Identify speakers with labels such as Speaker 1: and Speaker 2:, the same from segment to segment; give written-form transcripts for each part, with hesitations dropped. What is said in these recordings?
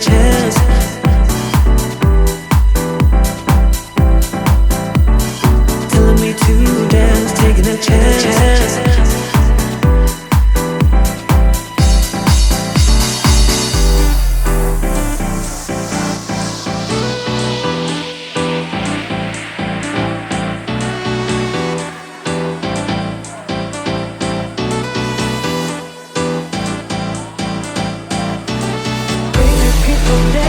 Speaker 1: chance. Telling me to dance, taking a chance. People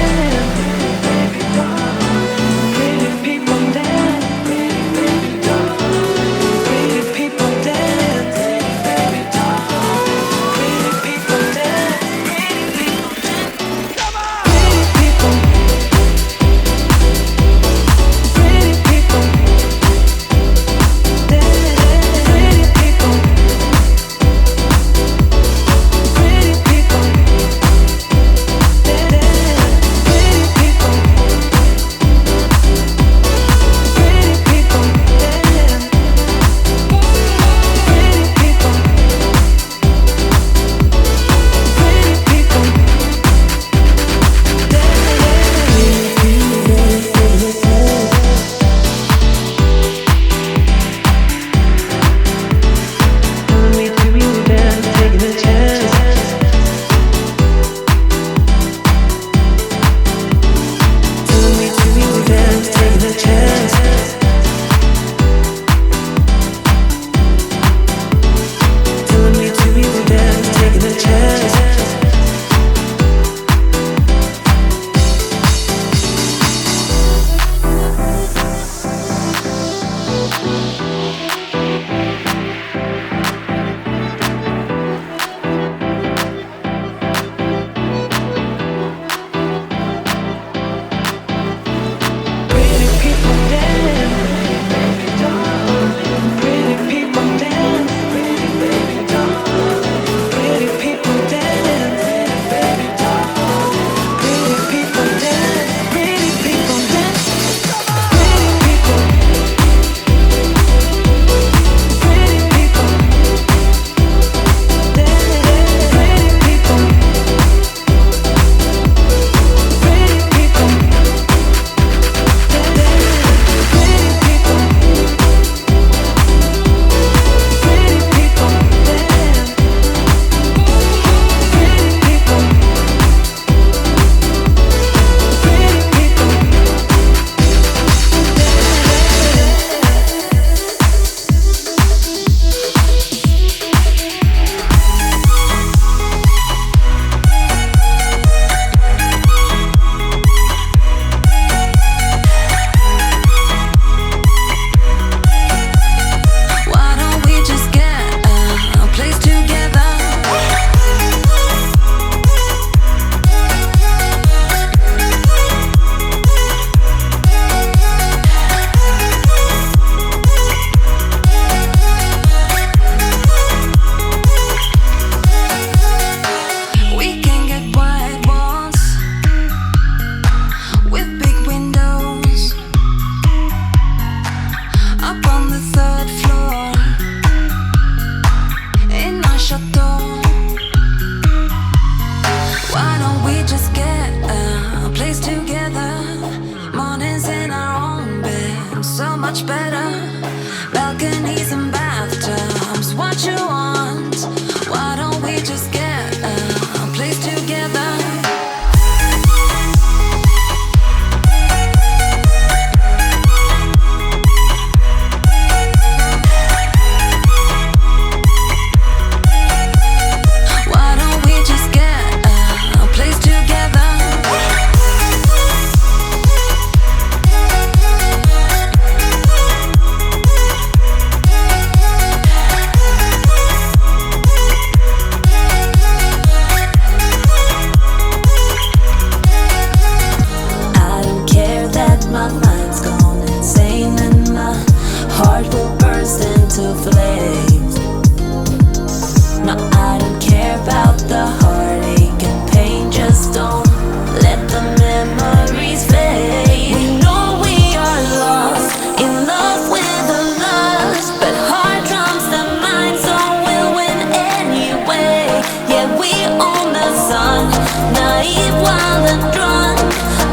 Speaker 2: naive, wild and drunk.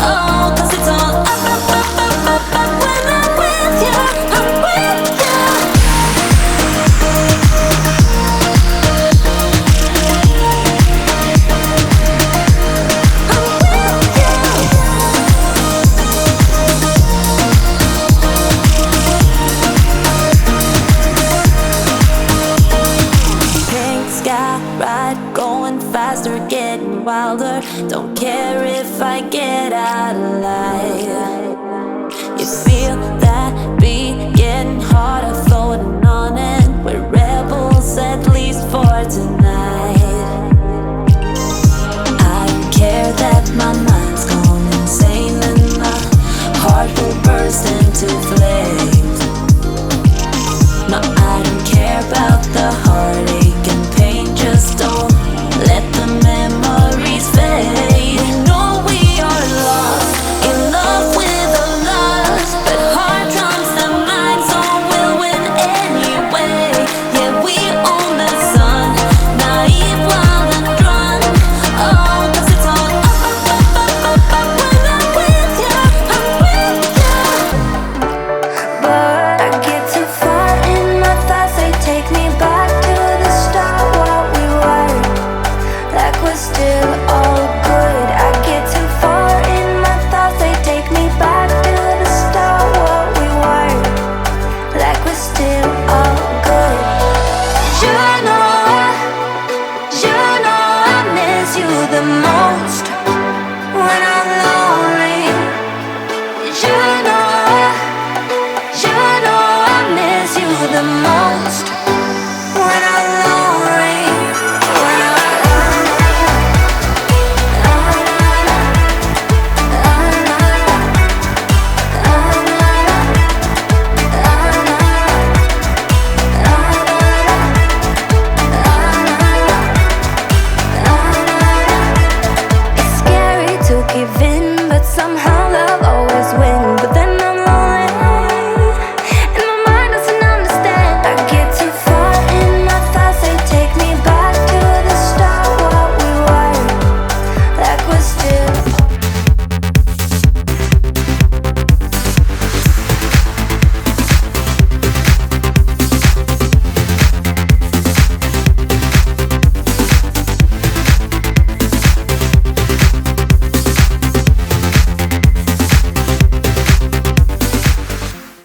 Speaker 2: Oh, 'cause it's all up, up, up, up, up, up when I'm with you, I'm with you. Going faster, getting wilder. Don't care if I get out alive. You feel that beat getting harder, floating on it. We're rebels, at least for tonight. I don't care that my mind's gone insane and my heart will burst into flames. No, I don't care about the heartache and pain. Just don't let the memories fade. We know we are lost, in love with a loss, but heart trumps the mind, so we'll win anyway. Yeah, we own the sun, naive, wild and drunk. Oh, 'cause it's all up, up, up, up, up, up when I'm with you, I'm with you. But I get too far in my thoughts, they take me back to the start. What we were, like we're still all good. I get too far in my thoughts, they take me back to the start. What we were, like we're still all good. You know I miss you the most.